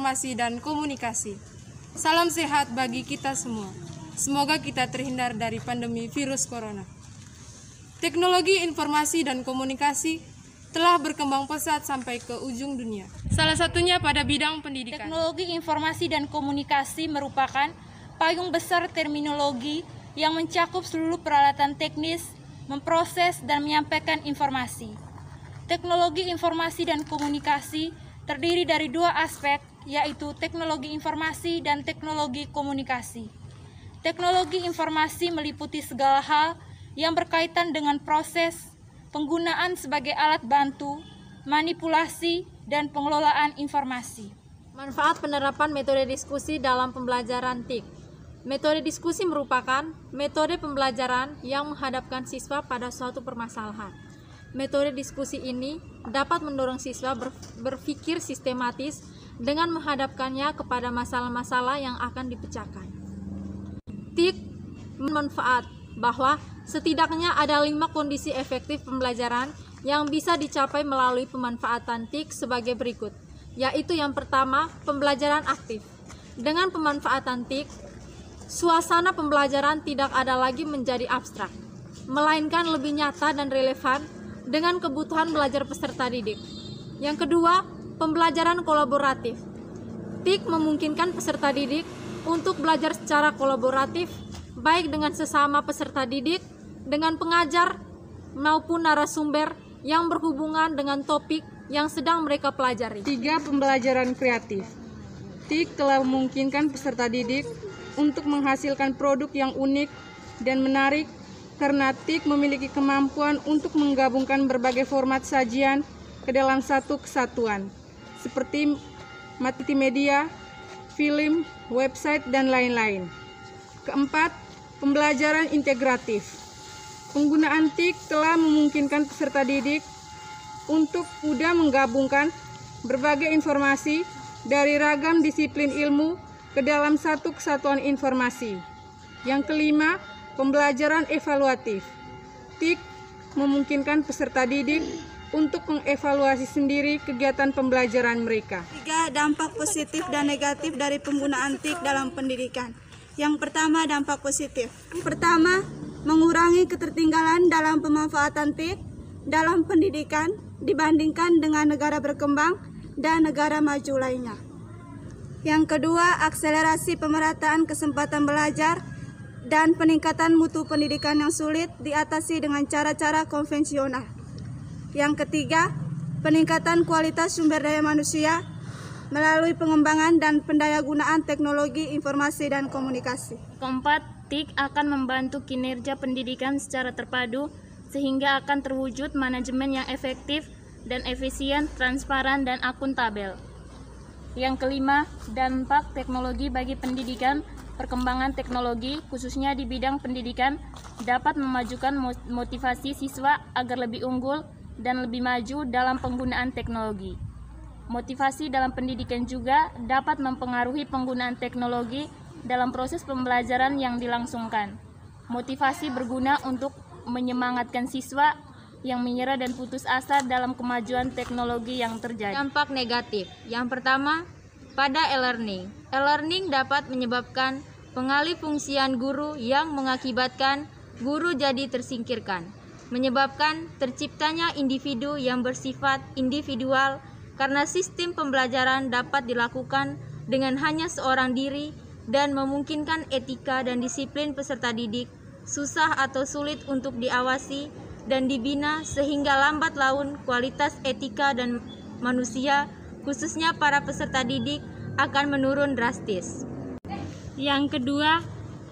informasi dan komunikasi. Salam sehat bagi kita semua. Semoga kita terhindar dari pandemi virus corona. Teknologi informasi dan komunikasi telah berkembang pesat sampai ke ujung dunia. Salah satunya pada bidang pendidikan. Teknologi informasi dan komunikasi merupakan payung besar terminologi yang mencakup seluruh peralatan teknis, memproses dan menyampaikan informasi. Teknologi informasi dan komunikasi terdiri dari dua aspek, yaitu teknologi informasi dan teknologi komunikasi. Teknologi informasi meliputi segala hal yang berkaitan dengan proses, penggunaan sebagai alat bantu, manipulasi, dan pengelolaan informasi. Manfaat penerapan metode diskusi dalam pembelajaran TIK. Metode diskusi merupakan metode pembelajaran yang menghadapkan siswa pada suatu permasalahan. Metode diskusi ini dapat mendorong siswa berpikir sistematis dengan menghadapkannya kepada masalah-masalah yang akan dipecahkan. TIK bermanfaat bahwa setidaknya ada 5 kondisi efektif pembelajaran yang bisa dicapai melalui pemanfaatan TIK sebagai berikut, yaitu yang pertama, pembelajaran aktif. Dengan pemanfaatan TIK, suasana pembelajaran tidak ada lagi menjadi abstrak, melainkan lebih nyata dan relevan dengan kebutuhan belajar peserta didik. Yang kedua, pembelajaran kolaboratif. TIK memungkinkan peserta didik untuk belajar secara kolaboratif, baik dengan sesama peserta didik, dengan pengajar, maupun narasumber yang berhubungan dengan topik yang sedang mereka pelajari. 3. Pembelajaran kreatif. TIK telah memungkinkan peserta didik untuk menghasilkan produk yang unik dan menarik karena TIK memiliki kemampuan untuk menggabungkan berbagai format sajian ke dalam satu kesatuan, seperti multimedia, film, website, dan lain-lain. Keempat, pembelajaran integratif. Penggunaan TIK telah memungkinkan peserta didik untuk mudah menggabungkan berbagai informasi dari ragam disiplin ilmu ke dalam satu kesatuan informasi. Yang kelima, pembelajaran evaluatif. TIK memungkinkan peserta didik untuk mengevaluasi sendiri kegiatan pembelajaran mereka. 3. Dampak positif dan negatif dari penggunaan TIK dalam pendidikan. Yang pertama, dampak positif. Pertama, mengurangi ketertinggalan dalam pemanfaatan TIK dalam pendidikan dibandingkan dengan negara berkembang dan negara maju lainnya. Yang kedua, akselerasi pemerataan kesempatan belajar dan peningkatan mutu pendidikan yang sulit diatasi dengan cara-cara konvensional. Yang ketiga, peningkatan kualitas sumber daya manusia melalui pengembangan dan pendayagunaan teknologi informasi dan komunikasi. Keempat, TIK akan membantu kinerja pendidikan secara terpadu sehingga akan terwujud manajemen yang efektif dan efisien, transparan, dan akuntabel. Yang kelima, dampak teknologi bagi pendidikan. Perkembangan teknologi, khususnya di bidang pendidikan, dapat memajukan motivasi siswa agar lebih unggul dan lebih maju dalam penggunaan teknologi. Motivasi dalam pendidikan juga dapat mempengaruhi penggunaan teknologi dalam proses pembelajaran yang dilangsungkan. Motivasi berguna untuk menyemangatkan siswa yang menyerah dan putus asa dalam kemajuan teknologi yang terjadi. Dampak negatif. Yang pertama, pada e-learning. E-learning dapat menyebabkan pengalihfungsian guru yang mengakibatkan guru jadi tersingkirkan, menyebabkan terciptanya individu yang bersifat individual karena sistem pembelajaran dapat dilakukan dengan hanya seorang diri dan memungkinkan etika dan disiplin peserta didik susah atau sulit untuk diawasi dan dibina sehingga lambat laun kualitas etika dan manusia, khususnya para peserta didik, akan menurun drastis. Yang kedua,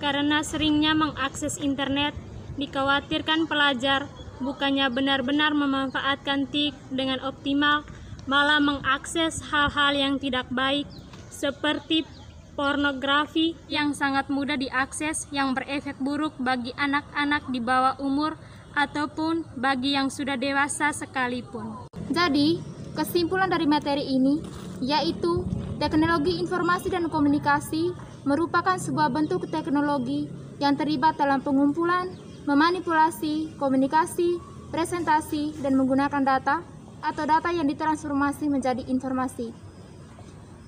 karena seringnya mengakses internet, dikhawatirkan pelajar bukannya benar-benar memanfaatkan TIK dengan optimal, malah mengakses hal-hal yang tidak baik, seperti pornografi yang sangat mudah diakses yang berefek buruk bagi anak-anak di bawah umur ataupun bagi yang sudah dewasa sekalipun. Jadi, kesimpulan dari materi ini yaitu teknologi informasi dan komunikasi merupakan sebuah bentuk teknologi yang terlibat dalam pengumpulan, memanipulasi, komunikasi, presentasi, dan menggunakan data atau data yang ditransformasi menjadi informasi.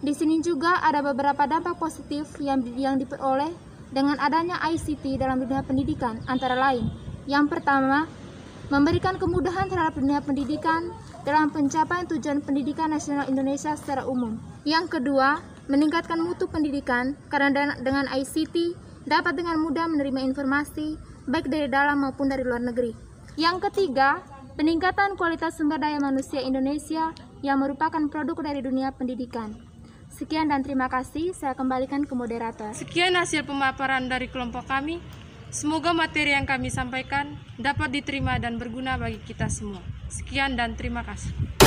Di sini juga ada beberapa dampak positif yang diperoleh dengan adanya ICT dalam dunia pendidikan, antara lain. Yang pertama, memberikan kemudahan terhadap dunia pendidikan dalam pencapaian tujuan pendidikan nasional Indonesia secara umum. Yang kedua, meningkatkan mutu pendidikan karena dengan ICT dapat dengan mudah menerima informasi baik dari dalam maupun dari luar negeri. Yang ketiga, peningkatan kualitas sumber daya manusia Indonesia yang merupakan produk dari dunia pendidikan. Sekian dan terima kasih, saya kembalikan ke moderator. Sekian hasil pemaparan dari kelompok kami. Semoga materi yang kami sampaikan dapat diterima dan berguna bagi kita semua. Sekian dan terima kasih.